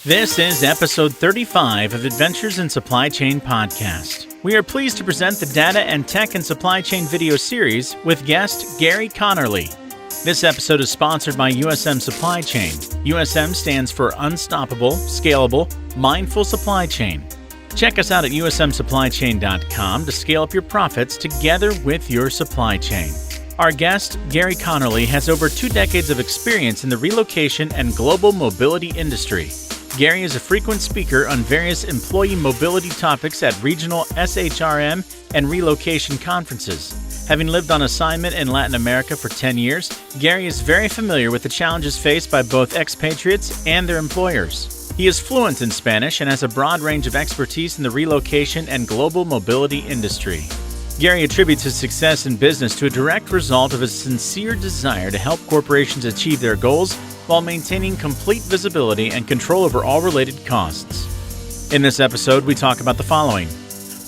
This is episode 35 of Adventures in Supply Chain podcast. We are pleased to present the Data and Tech and Supply Chain video series with guest Gary Conerly. This episode is sponsored by USM Supply Chain. USM stands for Unstoppable, Scalable, Mindful Supply Chain. Check us out at usmsupplychain.com to scale up your profits together with your supply chain. Our guest, Gary Conerly, has over 2 decades of experience in the relocation and global mobility industry. Gary is a frequent speaker on various employee mobility topics at regional SHRM and relocation conferences. Having lived on assignment in Latin America for 10 years, Gary is very familiar with the challenges faced by both expatriates and their employers. He is fluent in Spanish and has a broad range of expertise in the relocation and global mobility industry. Gary attributes his success in business to a direct result of his sincere desire to help corporations achieve their goals while maintaining complete visibility and control over all related costs. In this episode, we talk about the following.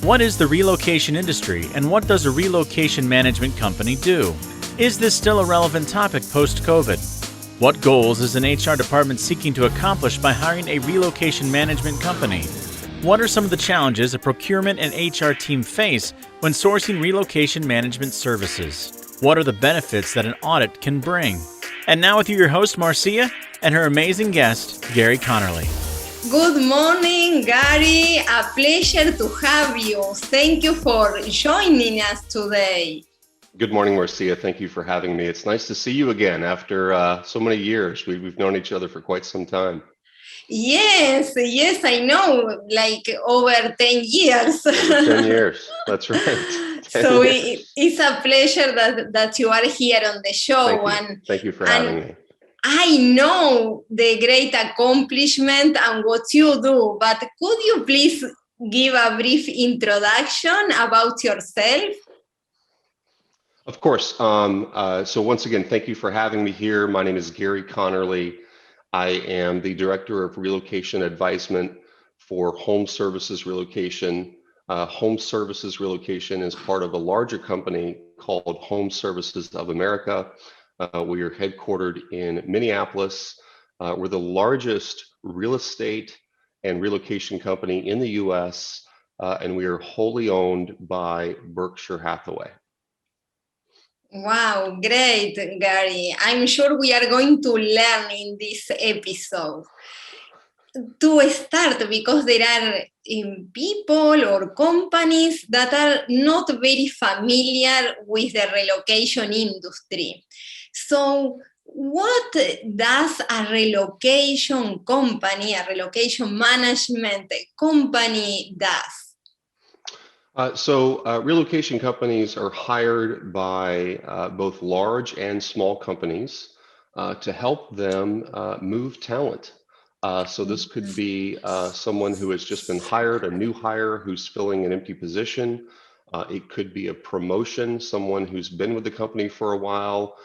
What is the relocation industry, and what does a relocation management company do? Is this still a relevant topic post-COVID? What goals is an HR department seeking to accomplish by hiring a relocation management company? What are some of the challenges a procurement and HR team face when sourcing relocation management services? What are the benefits that an audit can bring? And now with you, your host, Marcia, and her amazing guest, Gary Conerly. Good morning, Gary. A pleasure to have you. Thank you for joining us today. Good morning, Marcia. Thank you for having me. It's nice to see you again after so many years. We've known each other for quite some time. Yes, I know, like over 10 years. Over 10 years, that's right. So it's a pleasure that you are here on the show. Thank you for having me. I know the great accomplishment and what you do, but could you please give a brief introduction about yourself? Of course. So once again, thank you for having me here. My name is Gary Conerly. I am the Director of Relocation Advisement for Home Services Relocation. Home Services Relocation is part of a larger company called Home Services of America. We are headquartered in Minneapolis. We're the largest real estate and relocation company in the US, and we are wholly owned by Berkshire Hathaway. Wow, great, Gary. I'm sure we are going to learn in this episode. To start, because there are people or companies that are not very familiar with the relocation industry. So what does a relocation company, a relocation management company does? Relocation companies are hired by both large and small companies to help them move talent. So this could be someone who has just been hired, a new hire who's filling an empty position. It could be a promotion, someone who's been with the company for a while.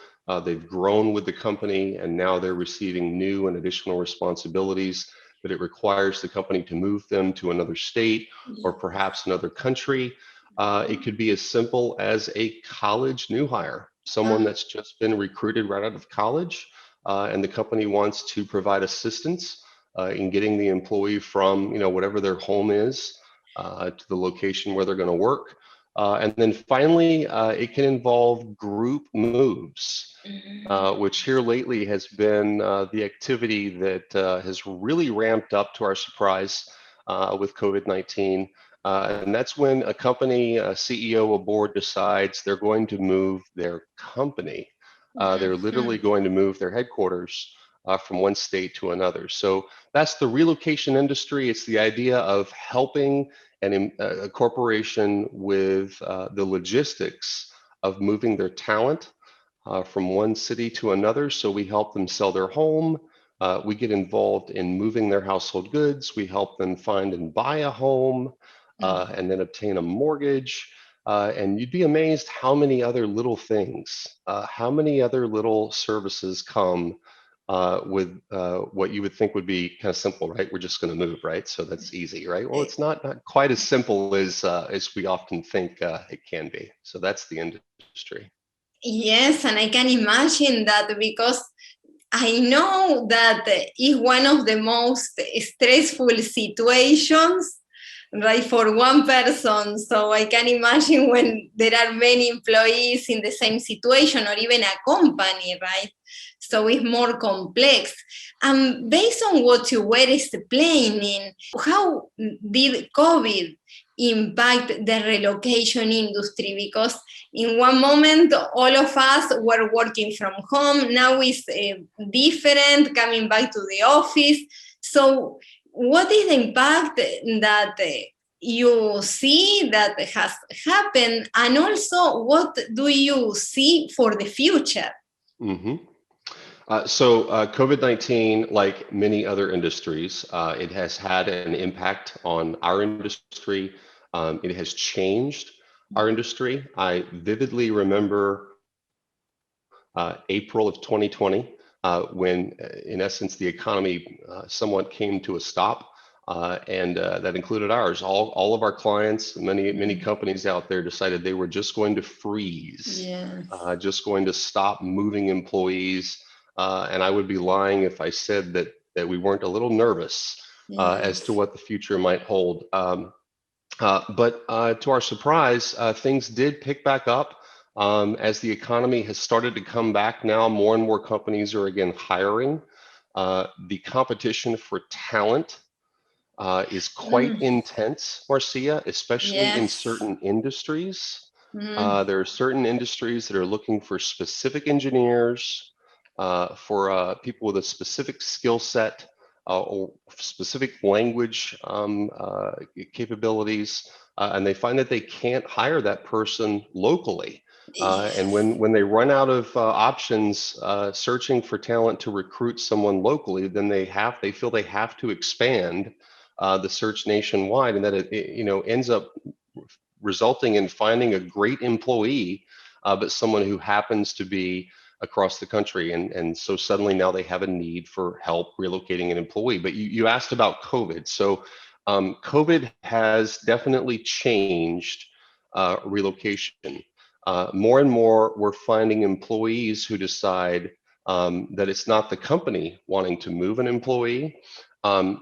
They've grown with the company and now they're receiving new and additional responsibilities, but it requires the company to move them to another state or perhaps another country. It could be as simple as a college new hire, someone that's just been recruited right out of college, and the company wants to provide assistance in getting the employee from whatever their home is to the location where they're going to work. And then finally, it can involve group moves, which here lately has been the activity that has really ramped up to our surprise with COVID-19. And that's when a company, a CEO, a board decides they're going to move their company. They're literally going to move their headquarters from one state to another. So that's the relocation industry. It's the idea of helping a corporation with the logistics of moving their talent from one city to another. So we help them sell their home. We get involved in moving their household goods. We help them find and buy a home and then obtain a mortgage. And you'd be amazed how many other little things, how many other little services come with what you would think would be kind of simple, right? We're just going to move, right? So that's easy, right? Well, it's not quite as simple as we often think it can be. So that's the industry. Yes, and I can imagine that because I know that is one of the most stressful situations, right, for one person. So I can imagine when there are many employees in the same situation, or even a company, right? So it's more complex. And based on what you were explaining, how did COVID impact the relocation industry? Because in one moment, all of us were working from home. Now it's different, coming back to the office. So what is the impact that you see that has happened? And also, what do you see for the future? Mm-hmm. COVID-19, like many other industries, it has had an impact on our industry. It has changed our industry. I vividly remember April of 2020, when, in essence, the economy somewhat came to a stop, and that included ours. All of our clients, many companies out there decided they were just going to freeze, Yes. just going to stop moving employees. And I would be lying if I said that we weren't a little nervous as to what the future might hold. But to our surprise, things did pick back up. As the economy has started to come back now, more and more companies are again hiring. The competition for talent is quite intense, Marcia, especially in certain industries. There are certain industries that are looking for specific engineers, for people with a specific skill set, or specific language capabilities, and they find that they can't hire that person locally. And when they run out of options searching for talent to recruit someone locally, then they feel they have to expand the search nationwide, and that it ends up resulting in finding a great employee, but someone who happens to be across the country. And so suddenly now they have a need for help relocating an employee. But you asked about COVID. So COVID has definitely changed relocation. More and more, we're finding employees who decide that it's not the company wanting to move an employee,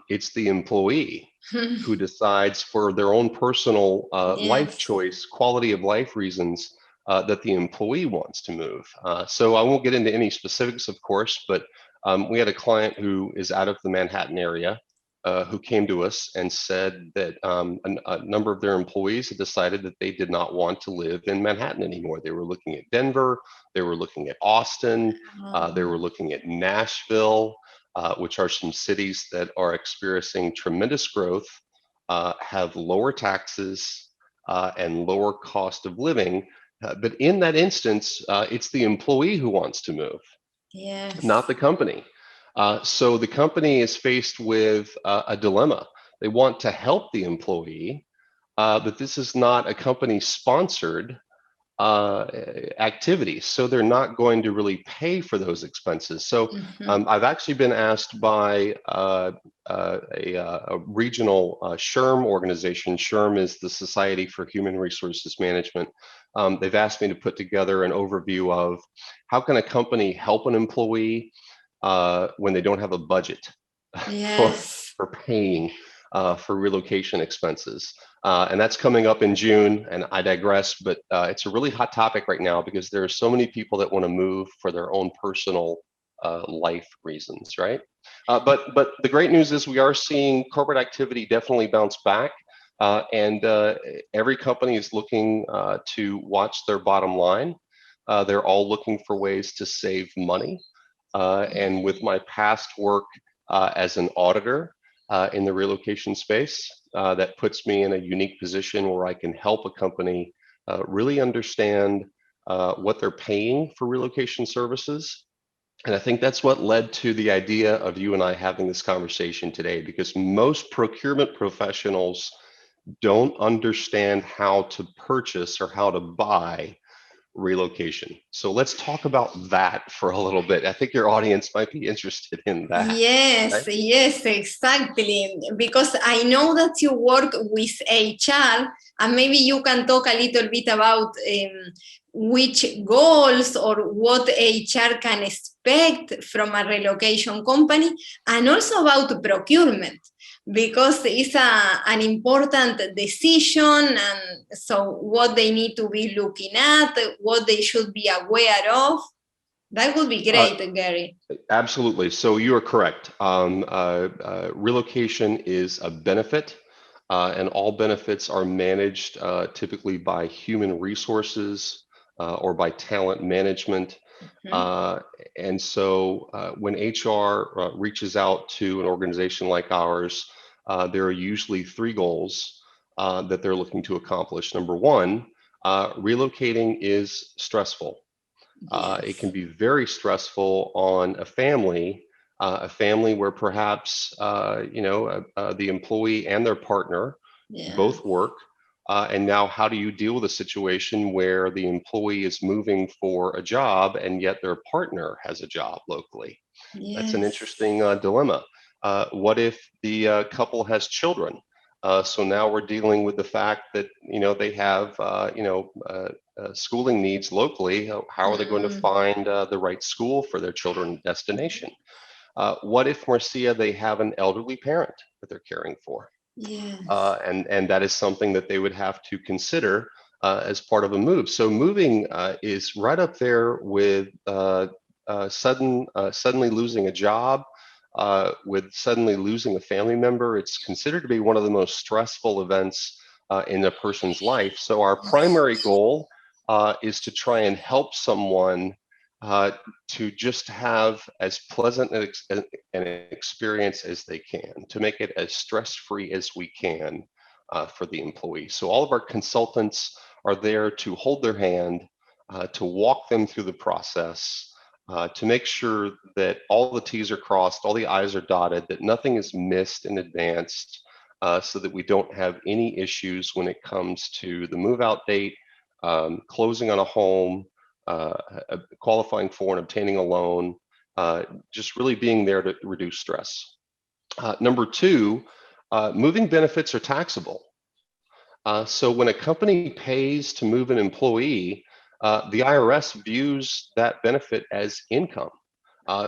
it's the employee who decides for their own personal life choice, quality of life reasons, that the employee wants to move. So I won't get into any specifics, of course, but we had a client who is out of the Manhattan area who came to us and said that a number of their employees had decided that they did not want to live in Manhattan anymore. They were looking at Denver, they were looking at Austin, they were looking at Nashville, which are some cities that are experiencing tremendous growth, have lower taxes and lower cost of living. But in that instance, it's the employee who wants to move, not the company. So the company is faced with a dilemma. They want to help the employee, but this is not a company-sponsored activities, so they're not going to really pay for those expenses. So I've actually been asked by a regional SHRM organization. SHRM is the Society for Human Resources Management. They've asked me to put together an overview of how can a company help an employee when they don't have a budget for paying for relocation expenses. And that's coming up in June, and I digress, but it's a really hot topic right now because there are so many people that want to move for their own personal life reasons, right? But the great news is we are seeing corporate activity definitely bounce back, and every company is looking to watch their bottom line. They're all looking for ways to save money. And with my past work as an auditor, in the relocation space, that puts me in a unique position where I can help a company really understand what they're paying for relocation services. And I think that's what led to the idea of you and I having this conversation today, because most procurement professionals don't understand how to purchase or how to buy relocation. So let's talk about that for a little bit. I think your audience might be interested in that. Yes, right? Yes, exactly. Because I know that you work with HR, and maybe you can talk a little bit about which goals or what HR can expect expect from a relocation company, and also about procurement, because it's an important decision, and so what they need to be looking at, what they should be aware of. That would be great, Gary. Absolutely. So you are correct. Relocation is a benefit, and all benefits are managed typically by human resources or by talent management. And so when HR reaches out to an organization like ours, there are usually three goals that they're looking to accomplish. Number one, relocating is stressful. It can be very stressful on a family where perhaps the employee and their partner both work. And now how do you deal with a situation where the employee is moving for a job and yet their partner has a job locally? That's an interesting dilemma. What if the couple has children? So now we're dealing with the fact that they have schooling needs locally. How are they going to find the right school for their children's destination? What if, Marcia, they have an elderly parent that they're caring for? And that is something that they would have to consider as part of a move. So moving is right up there with suddenly losing a job, with suddenly losing a family member. It's considered to be one of the most stressful events in a person's life. So our primary goal is to try and help someone to just have as pleasant an experience as they can, to make it as stress-free as we can for the employee. So all of our consultants are there to hold their hand, to walk them through the process, to make sure that all the T's are crossed, all the I's are dotted, that nothing is missed in advance, so that we don't have any issues when it comes to the move-out date, closing on a home, qualifying for and obtaining a loan, just really being there to reduce stress. Number two, moving benefits are taxable. So when a company pays to move an employee, the IRS views that benefit as income,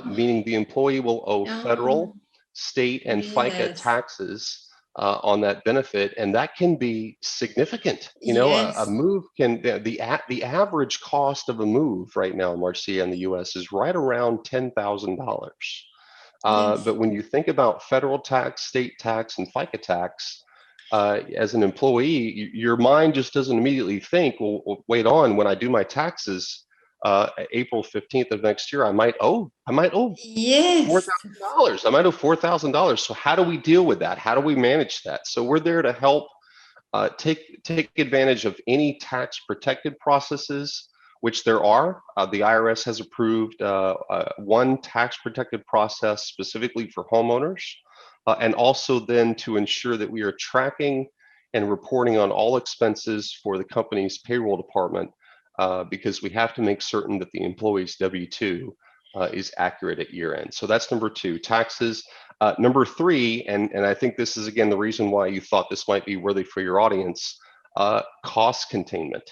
meaning the employee will owe federal, state, and FICA taxes on that benefit, and that can be significant. A move can, the average cost of a move right now, Marcia, in the U.S. is right around $10,000. But when you think about federal tax, state tax, and FICA tax, as an employee, your mind just doesn't immediately think, well, wait on, when I do my taxes, April 15th of next year, I might owe $4,000. I might owe $4,000. So how do we deal with that? How do we manage that? So we're there to help take advantage of any tax protected processes, which there are. The IRS has approved one tax protected process specifically for homeowners. And also then to ensure that we are tracking and reporting on all expenses for the company's payroll department, because we have to make certain that the employee's W-2 is accurate at year end. So that's number two, taxes. Number three, and I think this is again the reason why you thought this might be worthy for your audience, cost containment.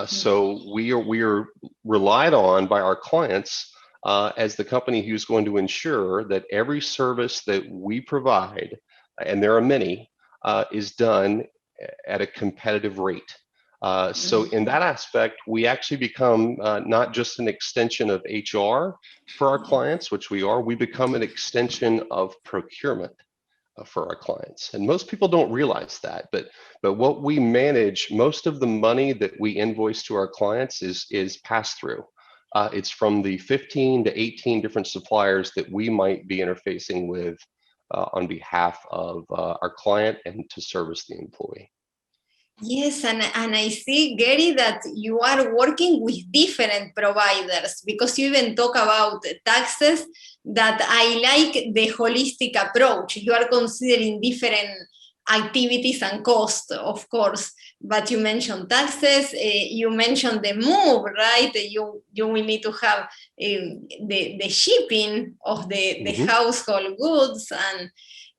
So we are relied on by our clients as the company who's going to ensure that every service that we provide, and there are many, is done at a competitive rate. So in that aspect, we actually become not just an extension of HR for our clients, which we are, we become an extension of procurement for our clients. And most people don't realize that, but what we manage, most of the money that we invoice to our clients is passed through. It's from the 15 to 18 different suppliers that we might be interfacing with on behalf of our client and to service the employee. Yes, and I see, Gary, that you are working with different providers, because you even talk about taxes, that I like the holistic approach. You are considering different activities and costs, of course, but you mentioned taxes, you mentioned the move, right? You will need to have the shipping of the household goods, and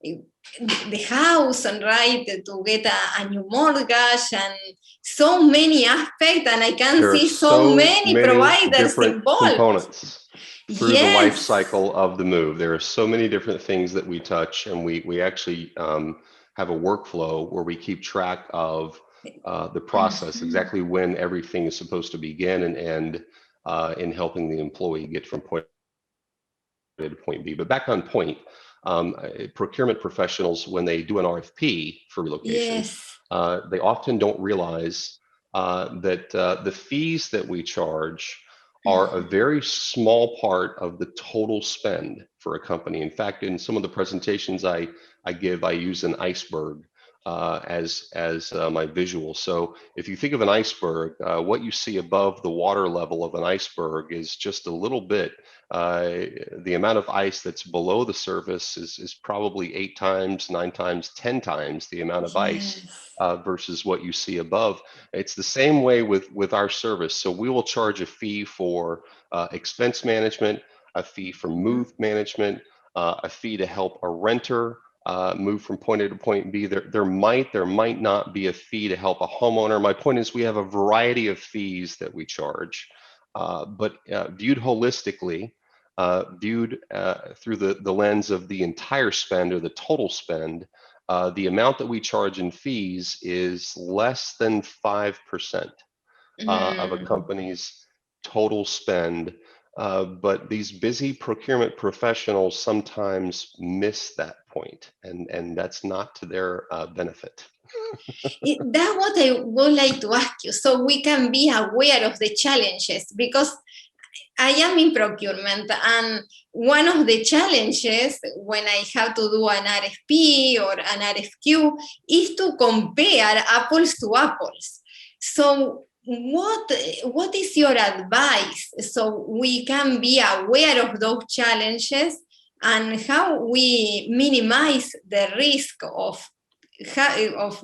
the house, and right, to get a new mortgage, and so many aspects, and I can There are see so many providers different involved. components through the life Yes. cycle of the move. There are so many different things that we touch, and we actually have a workflow where we keep track of the process, exactly when everything is supposed to begin and end in helping the employee get from point A to point B. But back on point, procurement professionals, when they do an RFP for relocation, Yes. they often don't realize that the fees that we charge are a very small part of the total spend for a company. In fact, in some of the presentations I give, I use an iceberg as my visual. So if you think of an iceberg, what you see above the water level of an iceberg is just a little bit. The amount of ice that's below the surface is probably 8 times, 9 times, 10 times the amount of ice versus what you see above. It's the same way with our service. So we will charge a fee for expense management, a fee for move management, a fee to help a renter move from point A to point B. There might not be a fee to help a homeowner. My point is we have a variety of fees that we charge, but viewed holistically, viewed through the lens of the entire spend or the total spend, the amount that we charge in fees is less than 5% of a company's total spend. But these busy procurement professionals sometimes miss that point, and that's not to their benefit. That's what I would like to ask you, so we can be aware of the challenges, because I am in procurement, and one of the challenges when I have to do an RFP or an RFQ is to compare apples to apples. So what is your advice so we can be aware of those challenges and how we minimize the risk of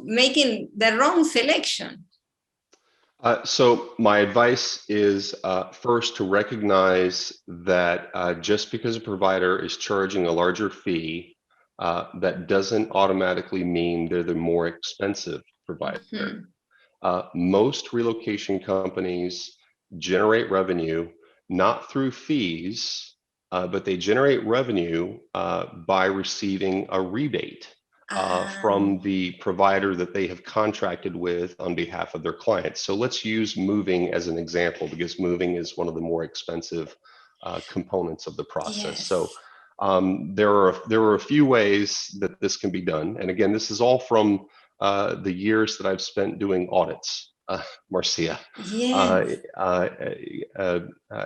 making the wrong selection? So my advice is first to recognize that just because a provider is charging a larger fee, that doesn't automatically mean they're the more expensive provider. Most relocation companies generate revenue not through fees, but they generate revenue by receiving a rebate from the provider that they have contracted with on behalf of their clients. So let's use moving as an example, because moving is one of the more expensive components of the process. Yes. So there are a few ways that this can be done. And again, this is all from the years that I've spent doing audits, Marcia, Yes.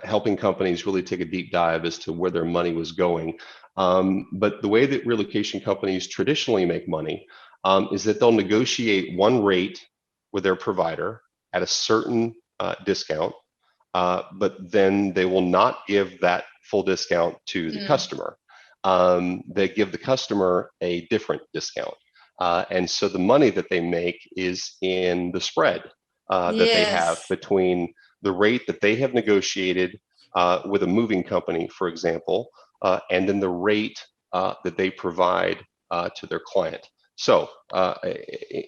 helping companies really take a deep dive as to where their money was going. But the way that relocation companies traditionally make money is that they'll negotiate one rate with their provider at a certain discount, but then they will not give that full discount to the customer. They give the customer a different discount. And so the money that they make is in the spread that they have between the rate that they have negotiated with a moving company, for example, and then the rate that they provide to their client. So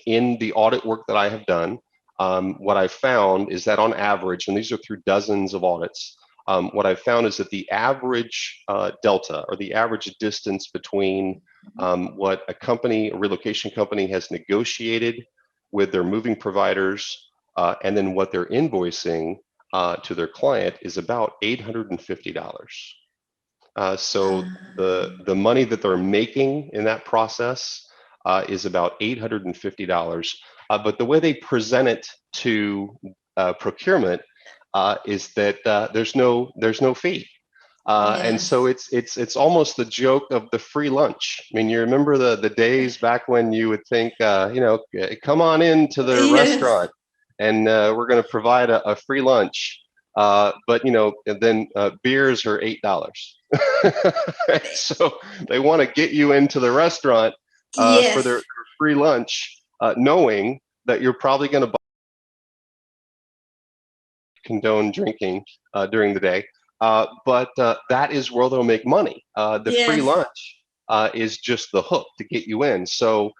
in the audit work that I have done, what I've found is that on average, and these are through dozens of audits, what I've found is that the average delta, or the average distance between what a relocation company has negotiated with their moving providers and then what they're invoicing to their client is about $850. So the money that they're making in that process is about $850. But the way they present it to procurement is that there's no fee. And so it's almost the joke of the free lunch. I mean, you remember the days back when you would think, come on into the restaurant and we're going to provide a free lunch. But and then beers are $8. So they want to get you into the restaurant for their free lunch, knowing that you're probably going to condone drinking during the day. But that is where they'll make money. The free lunch is just the hook to get you in. So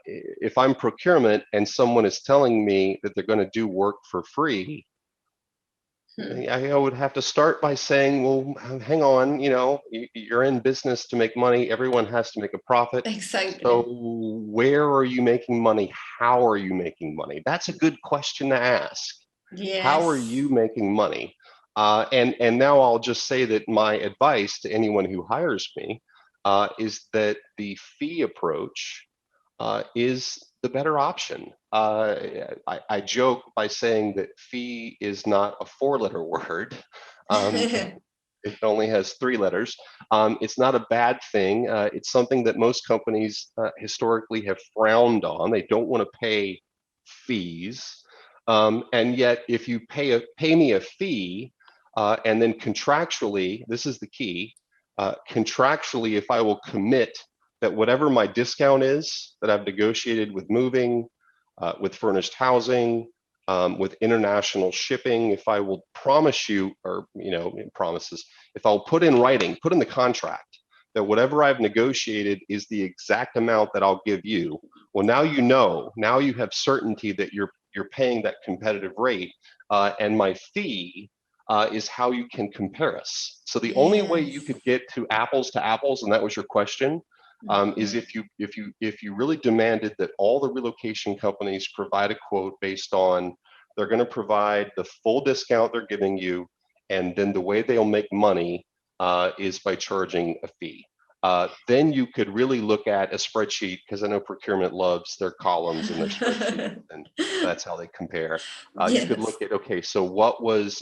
if I'm procurement and someone is telling me that they're going to do work for free, I would have to start by saying, well, hang on, you're in business to make money. Everyone has to make a profit. Exactly. So where are you making money? How are you making money? That's a good question to ask. Yes. How are you making money? And now I'll just say that my advice to anyone who hires me is that the fee approach is the better option. I joke by saying that fee is not a 4-letter word. It only has 3 letters. It's not a bad thing. It's something that most companies historically have frowned on. They don't want to pay fees. And yet, if you pay me a fee, and then contractually, this is the key, contractually, if I will commit that whatever my discount is that I've negotiated with moving, with furnished housing, with international shipping, if I will promise you, or promises, if I'll put in writing, put in the contract that whatever I've negotiated is the exact amount that I'll give you. Well, now now you have certainty that you're paying that competitive rate, and my fee is how you can compare us. So the only way you could get to apples, and that was your question, is if you really demanded that all the relocation companies provide a quote based on they're going to provide the full discount they're giving you, and then the way they'll make money is by charging a fee. Then you could really look at a spreadsheet, because I know procurement loves their columns and their spreadsheets, and that's how they compare. You could look at, okay, so what was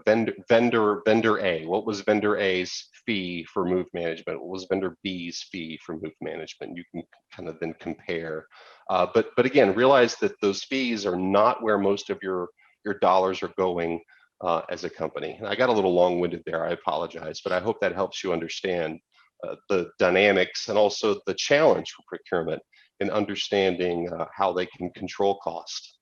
vendor A? What was vendor A's fee for move management? What was vendor B's fee for move management? You can kind of then compare. But again, realize that those fees are not where most of your dollars are going as a company. And I got a little long-winded there, I apologize, but I hope that helps you understand the dynamics and also the challenge for procurement in understanding how they can control cost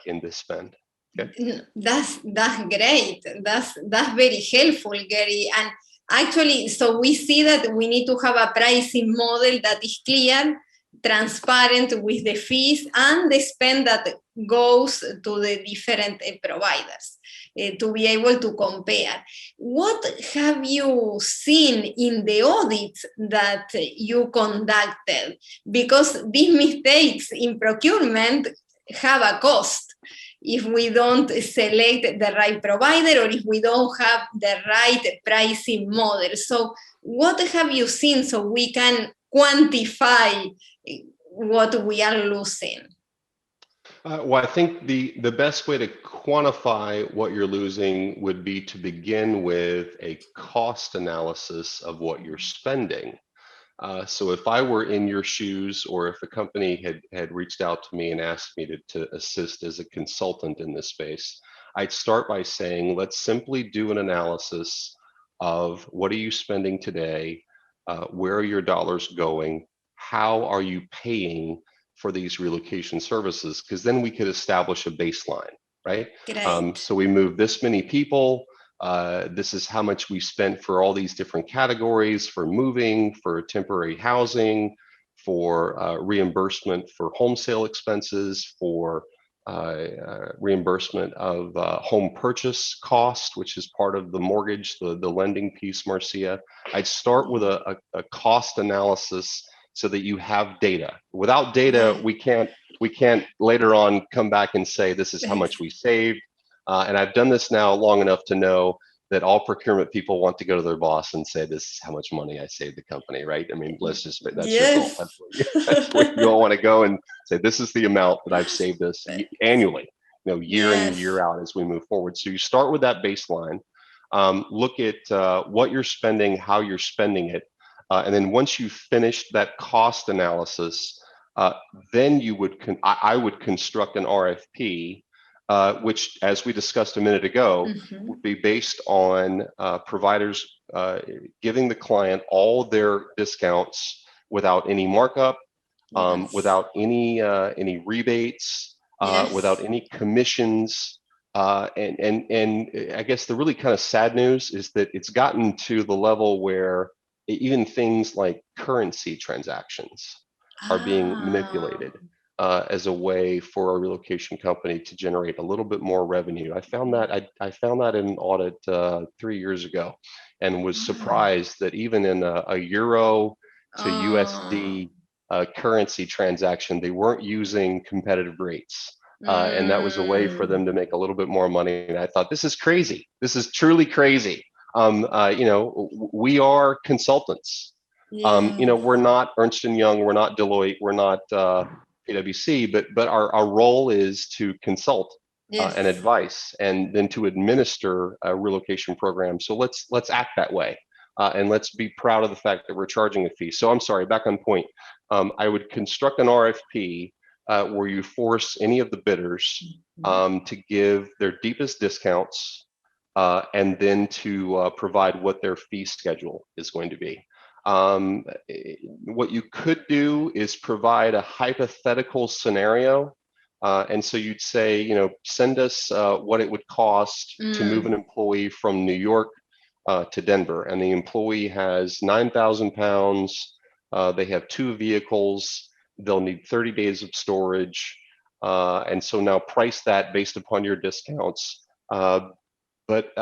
in this spend. Okay? That's great. That's very helpful, Gary. And actually, so we see that we need to have a pricing model that is clear, transparent with the fees and the spend that goes to the different providers to be able to compare. What have you seen in the audits that you conducted? Because these mistakes in procurement have a cost if we don't select the right provider or if we don't have the right pricing model. So what have you seen so we can quantify what we are losing? Well, I think the best way to quantify what you're losing would be to begin with a cost analysis of what you're spending. So if I were in your shoes, or if a company had reached out to me and asked me to assist as a consultant in this space, I'd start by saying, let's simply do an analysis of what are you spending today, where are your dollars going, how are you paying for these relocation services, because then we could establish a baseline, right? So we move this many people. This is how much we spent for all these different categories, for moving, for temporary housing, for reimbursement for home sale expenses, for reimbursement of home purchase cost, which is part of the mortgage, the lending piece, Marcia. I'd start with a cost analysis so that you have data. Without data, we can't later on come back and say this is how much we saved. And I've done this now long enough to know that all procurement people want to go to their boss and say, this is how much money I saved the company, right? I mean, let's just, that's your goal. That's where you all want to go and say, this is the amount that I've saved us annually, year in and year out as we move forward. So you start with that baseline, look at what you're spending, how you're spending it. And then once you've finished that cost analysis, then I would construct an RFP, which, as we discussed a minute ago, would be based on providers giving the client all their discounts without any markup, without any rebates, without any commissions. And I guess the really kind of sad news is that it's gotten to the level where even things like currency transactions are being manipulated as a way for a relocation company to generate a little bit more revenue. I found that in an audit 3 years ago, and was surprised that even in a euro to USD currency transaction, they weren't using competitive rates. And that was a way for them to make a little bit more money. And I thought, this is crazy. This is truly crazy. We are consultants. We're not Ernst & Young, we're not Deloitte, we're not PwC, but our role is to consult and advice, and then to administer a relocation program. So let's act that way, and let's be proud of the fact that we're charging a fee. So I'm sorry, back on point. I would construct an RFP where you force any of the bidders to give their deepest discounts, and then to provide what their fee schedule is going to be. What you could do is provide a hypothetical scenario. And so you'd say, send us what it would cost to move an employee from New York to Denver. And the employee has 9,000 pounds. They have 2 vehicles. They'll need 30 days of storage. And so now price that based upon your discounts. But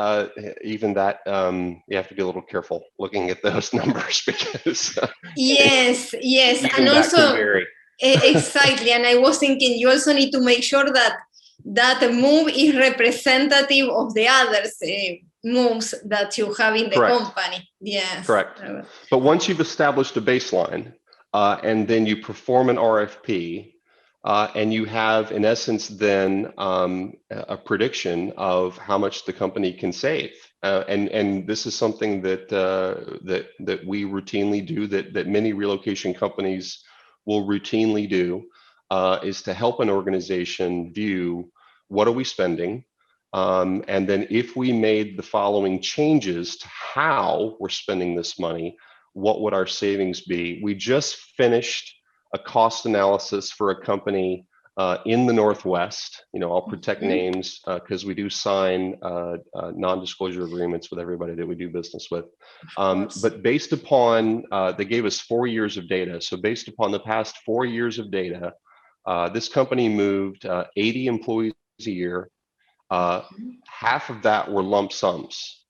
even that, you have to be a little careful looking at those numbers, because yes, and also exactly. And I was thinking, you also need to make sure that that move is representative of the others moves that you have in the company. Yes, correct. But once you've established a baseline, and then you perform an RFP. And you have, in essence, then a prediction of how much the company can save, and this is something that that we routinely do, that many relocation companies will routinely do, is to help an organization view what are we spending, and then if we made the following changes to how we're spending this money, what would our savings be? We just finished a cost analysis for a company in the Northwest. I'll protect names because we do sign non-disclosure agreements with everybody that we do business with. But based upon, they gave us 4 years of data. So based upon the past 4 years of data, this company moved 80 employees a year. Half of that were lump sums.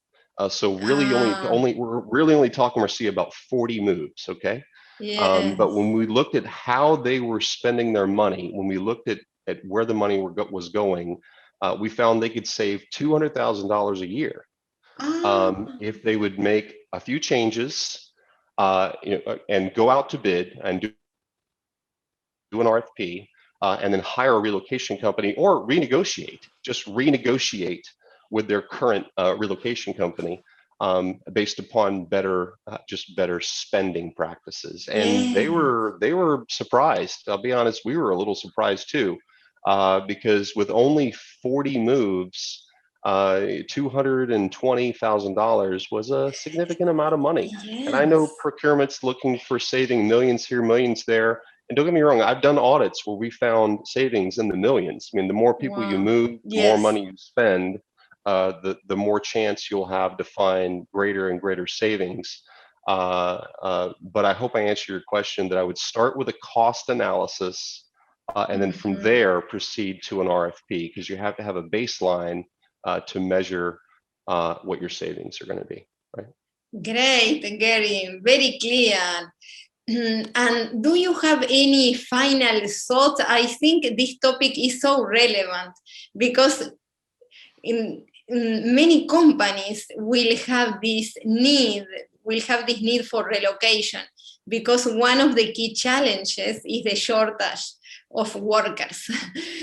So really we're really only talking, Marcia, about 40 moves, okay? Yes. But when we looked at how they were spending their money, when we looked at where the money was going, we found they could save $200,000 a year if they would make a few changes, and go out to bid and do an RFP, and then hire a relocation company, or just renegotiate with their current relocation company. Based upon better spending practices, and they were surprised. I'll be honest, we were a little surprised too, because with only 40 moves, $220,000 was a significant amount of money. Yes. And I know procurement's looking for saving millions here, millions there. And don't get me wrong, I've done audits where we found savings in the millions. I mean, the more people you move, the more money you spend. The more chance you'll have to find greater and greater savings. But I hope I answered your question, that I would start with a cost analysis, and then from there proceed to an RFP, because you have to have a baseline to measure what your savings are going to be, right? Great, Gary, very clear. And do you have any final thoughts? I think this topic is so relevant, because many companies will have this need for relocation, because one of the key challenges is the shortage of workers,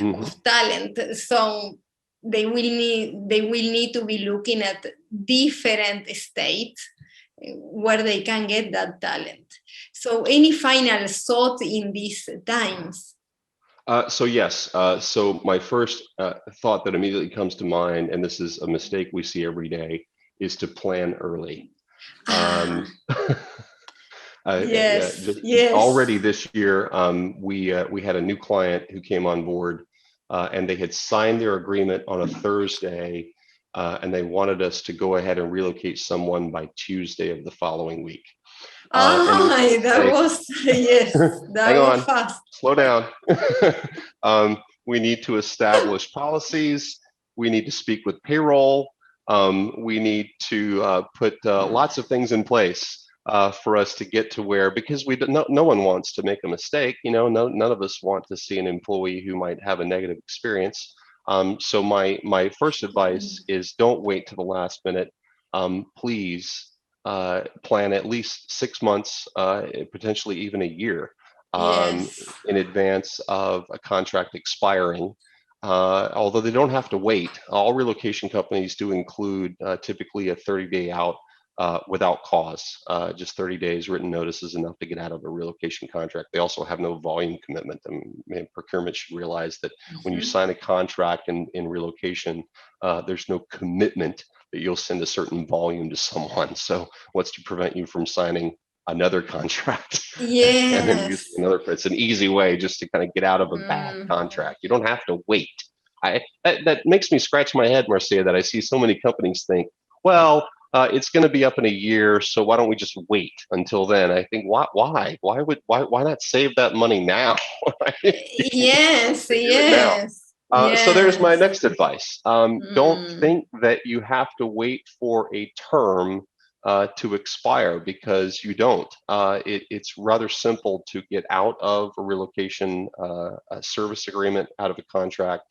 of talent. So they will need to be looking at different states where they can get that talent. So any final thoughts in these times? So yes, so my first thought that immediately comes to mind, and this is a mistake we see every day, is to plan early. Yes. Already this year, we had a new client who came on board, and they had signed their agreement on a Thursday, and they wanted us to go ahead and relocate someone by Tuesday of the following week. That was, yes, that hang was on, fast. slow down. We need to establish policies. We need to speak with payroll. We need to put lots of things in place for us to get to where, because no one wants to make a mistake. None of us want to see an employee who might have a negative experience. So my first advice is don't wait to the last minute. Please plan at least 6 months, potentially even a year, Yes. in advance of a contract expiring. Although they don't have to wait. All relocation companies do include typically a 30-day out without cause. Just 30 days written notice is enough to get out of a relocation contract. They also have no volume commitment. Procurement should realize that when you sign a contract in relocation, there's no commitment that you'll send a certain volume to someone. So what's to prevent you from signing another contract and then Yes. using another? It's an easy way just to kind of get out of a bad contract. You don't have to wait. That makes me scratch my head, Marcia, that I see so many companies think, well, it's going to be up in a year, so why don't we just wait until then? I think, why not save that money now? Yes, Now. yes. So there's my next advice. Don't think that you have to wait for a term to expire, because you don't. It's rather simple to get out of a relocation a service agreement, out of a contract,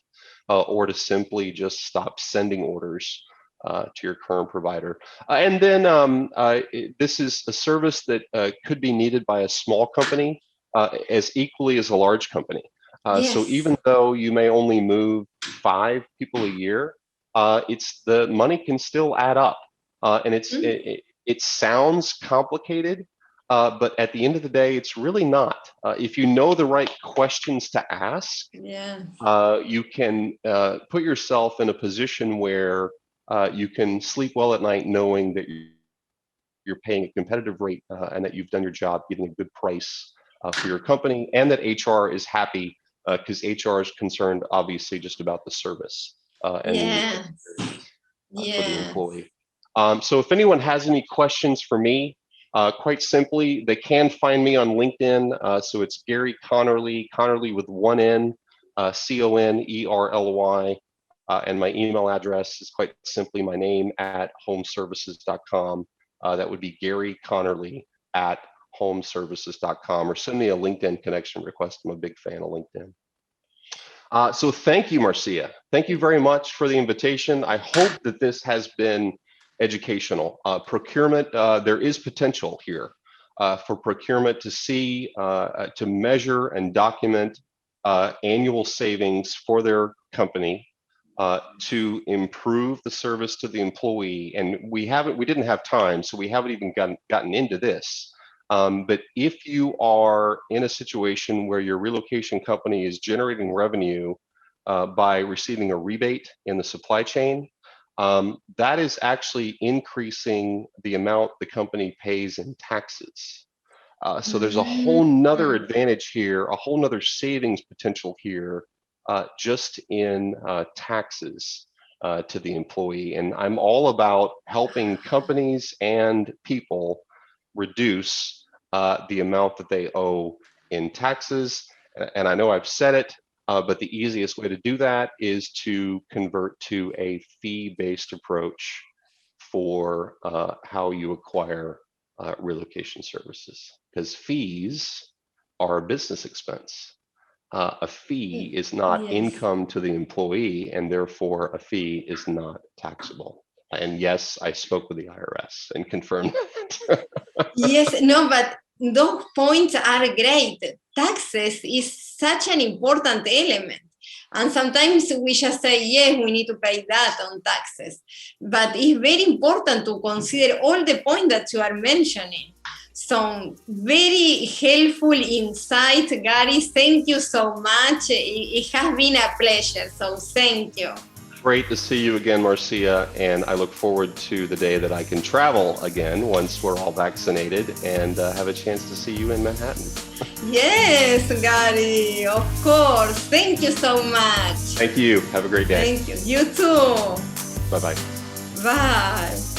or to simply just stop sending orders to your current provider. And then this is a service that could be needed by a small company as equally as a large company. Yes. So even though you may only move 5 people a year, the money can still add up. And it sounds complicated, but at the end of the day, it's really not. If you know the right questions to ask, you can put yourself in a position where you can sleep well at night knowing that you're paying a competitive rate and that you've done your job, getting a good price for your company, and that HR is happy, because HR is concerned, obviously, just about the service and the experience for the employee. So if anyone has any questions for me, quite simply, they can find me on LinkedIn. So it's Gary Conerly, Conerly with one N, Conerly. And my email address is quite simply my name at homeservices.com. That would be Gary Conerly at homeservices.com, or send me a LinkedIn connection request. I'm a big fan of LinkedIn. So thank you, Marcia. Thank you very much for the invitation. I hope that this has been educational. Procurement, there is potential here for procurement to see, to measure and document annual savings for their company, to improve the service to the employee. And we didn't have time, so we haven't even gotten into this. But if you are in a situation where your relocation company is generating revenue by receiving a rebate in the supply chain, that is actually increasing the amount the company pays in taxes. So there's a whole nother advantage here, a whole nother savings potential here, just in taxes to the employee. And I'm all about helping companies and people reduce the amount that they owe in taxes. And I know I've said it, but the easiest way to do that is to convert to a fee-based approach for how you acquire relocation services, because fees are a business expense. A fee is not income to the employee, and therefore a fee is not taxable. And yes, I spoke with the IRS and confirmed that. Yes, no, but those points are great. Taxes is such an important element. And sometimes we just say, yes, we need to pay that on taxes. But it's very important to consider all the points that you are mentioning. So very helpful insight, Gary. Thank you so much. It has been a pleasure. So thank you. Great to see you again, Marcia, and I look forward to the day that I can travel again once we're all vaccinated and have a chance to see you in Manhattan. Yes, Gary, of course. Thank you so much. Thank you. Have a great day. Thank you. You too. Bye-bye. Bye.